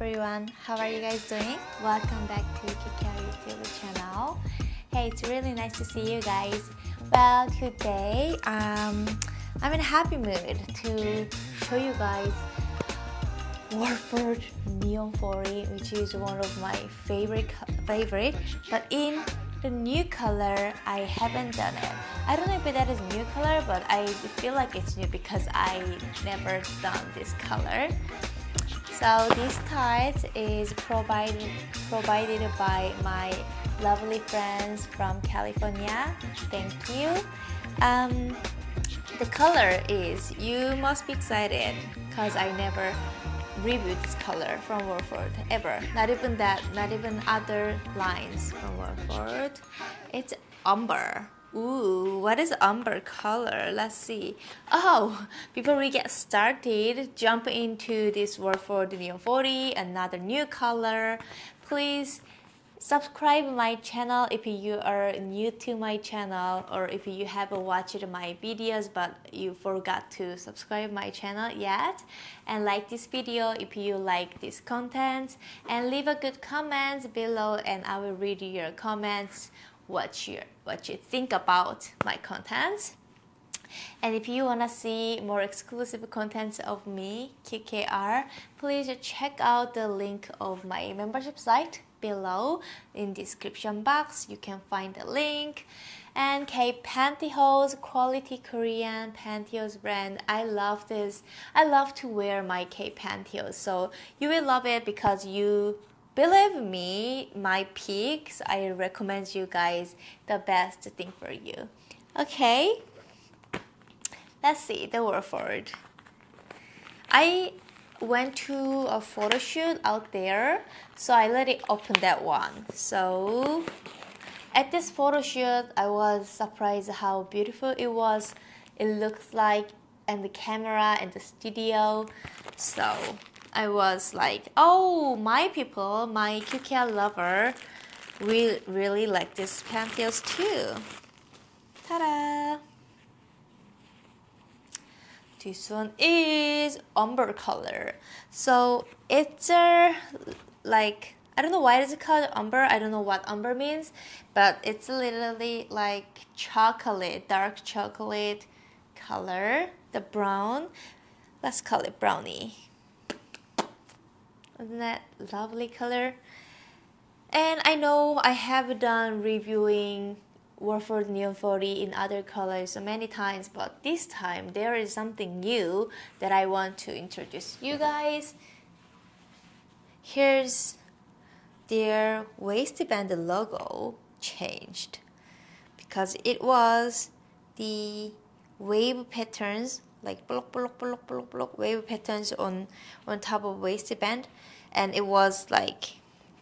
everyone, how are you guys doing? Welcome back to Kikya YouTube channel. Hey, it's really nice to see you guys. Well, today I'm in a happy mood to show you guys Wolford Neon 40, which is one of my favorite, but in the new color. I haven't done it. I don't know if that is new color, but I feel like it's new because I never done this color. So this ties is provided by my lovely friends from California. Thank you. The color is, you must be excited because I never reviewed this color from Wolford ever. Not even other lines from Wolford. It's umber. Ooh, what is umber color? Let's see. Oh, before we get started, jump into this Wolford Neon 40, another new color. Please subscribe my channel if you are new to my channel, or if you haven't watched my videos but you forgot to subscribe my channel yet, and like this video if you like this content, and leave a good comments below and I will read your comments, what you think about my content. And if you wanna see more exclusive contents of me, KKR, please check out the link of my membership site below in description box. You can find the link. And K Pantyhose, quality Korean pantyhose brand. I love this. I love to wear my K Pantyhose, so you will love it because you believe me, my picks. I recommend you guys the best thing for you. Okay, let's see the Wolford. I went to a photo shoot out there, so I let it open that one. So at this photo shoot, I was surprised how beautiful it was. It looks like, and the camera and the studio. So I was like, oh, my people, my QK lover will really like this pantyhose too. Ta-da! This one is umber color. So it's like, I don't know why it's called umber. I don't know what umber means, but it's literally like chocolate, dark chocolate color, the brown. Let's call it brownie. Isn't that lovely color? And I know I have done reviewing Wolford Neon 40 in other colors so many times, but this time there is something new that I want to introduce you guys. Here's their waistband logo changed because it was the wave patterns, like block wave patterns on top of waistband, and it was like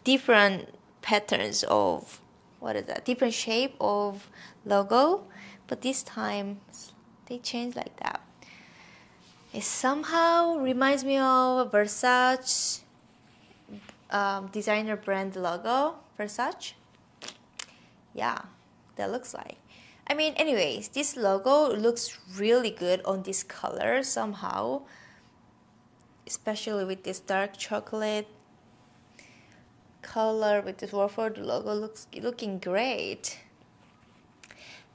different patterns of, what is that, different shape of logo, but this time they changed like that. It somehow reminds me of Versace designer brand logo, Versace. Yeah, that looks like. I mean, anyways, this logo looks really good on this color somehow, especially with this dark chocolate color with this Wolford logo, looking great.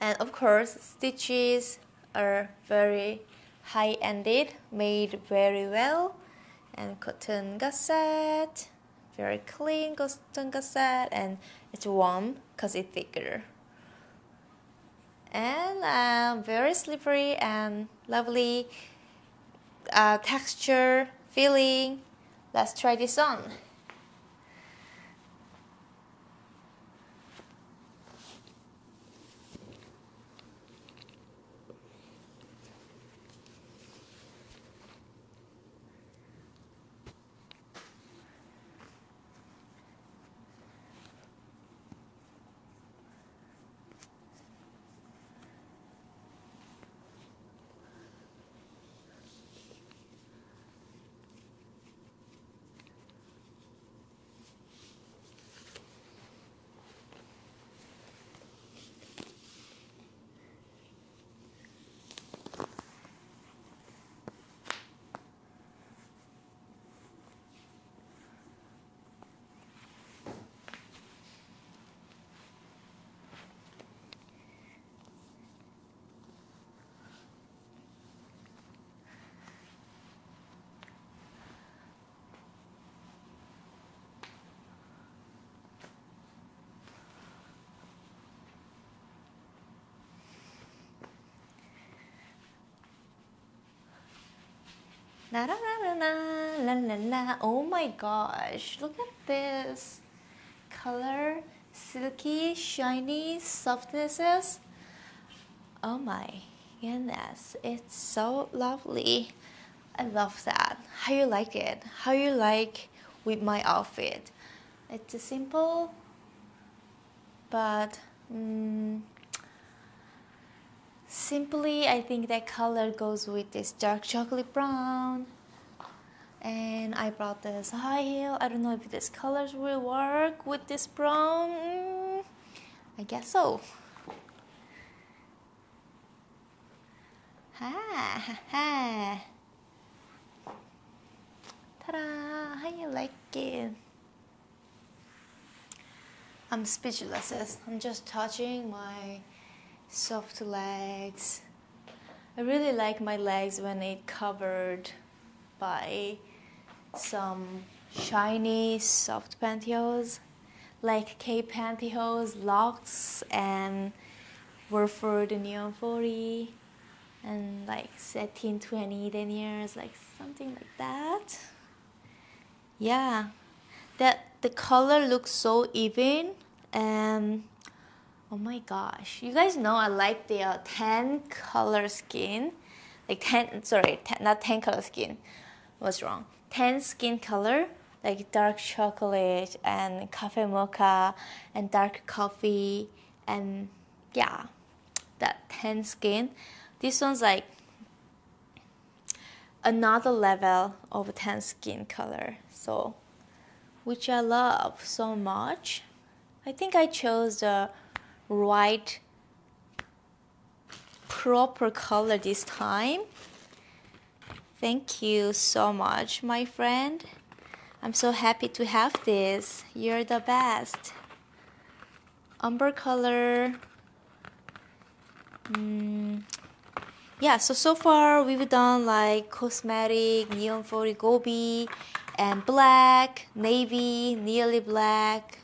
And of course, stitches are very high-ended, made very well, and cotton gusset, very clean cotton gusset, and it's warm because it's thicker. And very slippery and lovely texture feeling. Let's try this on. Na na na na la la la. Oh my gosh, look at this color, silky, shiny softnesses. Oh my goodness, it's so lovely. I love that. How you like it? How you like with my outfit? It's simple, but simply I think that color goes with this dark chocolate brown. And I brought this high heel. I don't know if this colors will work with this brown. I guess so. Ha ha ha. Ta-da! How you like it? I'm speechless. I'm just touching my soft legs. I really like my legs when it covered by some shiny soft pantyhose, like Cape pantyhose, Locks, and Wolford Neon 40, and like satin 20 deniers, like something like that. Yeah, that the color looks so even, and oh my gosh, you guys know I like the tan color skin, like not tan color skin. What's wrong? Tan skin color, like dark chocolate and cafe mocha and dark coffee, and yeah, that tan skin. This one's like another level of tan skin color, so which I love so much. I think I chose the right proper color this time. Thank you so much, my friend. I'm so happy to have this. You're the best. Umber color. Yeah, so far we've done like cosmetic, neon 40 gobi, and black, navy, nearly black.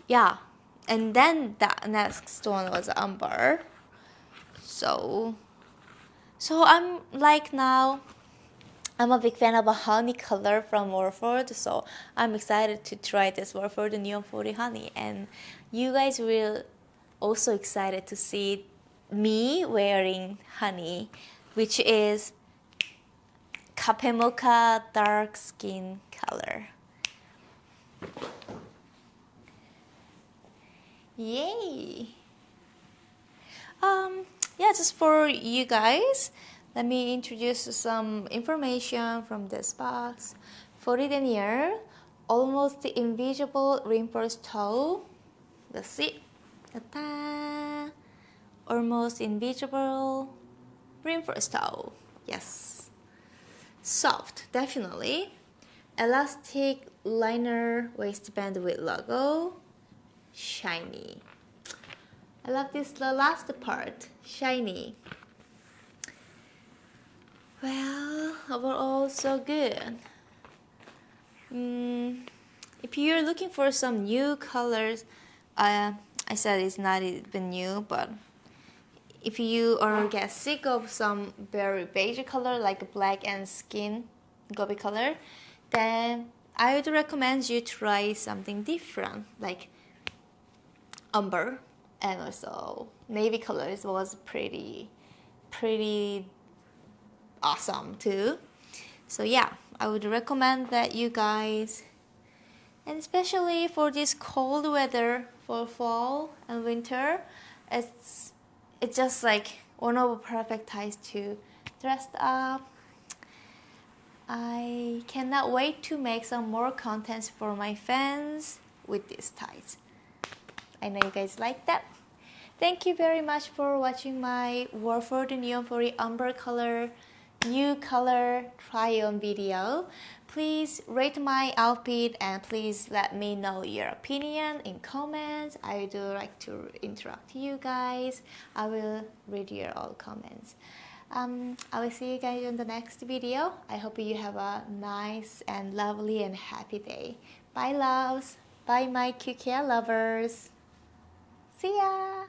Yeah, and then the next one was umber. So I'm like now, I'm a big fan of a honey color from Wolford, so I'm excited to try this Wolford Neon 40 honey, and you guys will also excited to see me wearing honey, which is cafe mocha dark skin color. Yay! Yeah, just for you guys, let me introduce some information from this box. 40 denier, almost invisible reinforced toe. Let's see. Ta-da! Almost invisible reinforced toe. Yes. Soft, definitely. Elastic liner waistband with logo. Shiny. I love this, the last part, shiny. Well, overall so good. If you're looking for some new colors, I said it's not even new, but if you or get sick of some very beige color like black and skin gobi color, then I would recommend you try something different like umber. And also navy colors was pretty awesome too. So yeah, I would recommend that you guys, and especially for this cold weather for fall and winter, it's just like one of the perfect ties to dress up. I cannot wait to make some more contents for my fans with these ties. I know you guys like that. Thank you very much for watching my Wolford Neon 40 umber color, new color try-on video. Please rate my outfit and please let me know your opinion in comments. I do like to interact with you guys. I will read your all comments. I will see you guys in the next video. I hope you have a nice and lovely and happy day. Bye loves. Bye my QK lovers. See ya!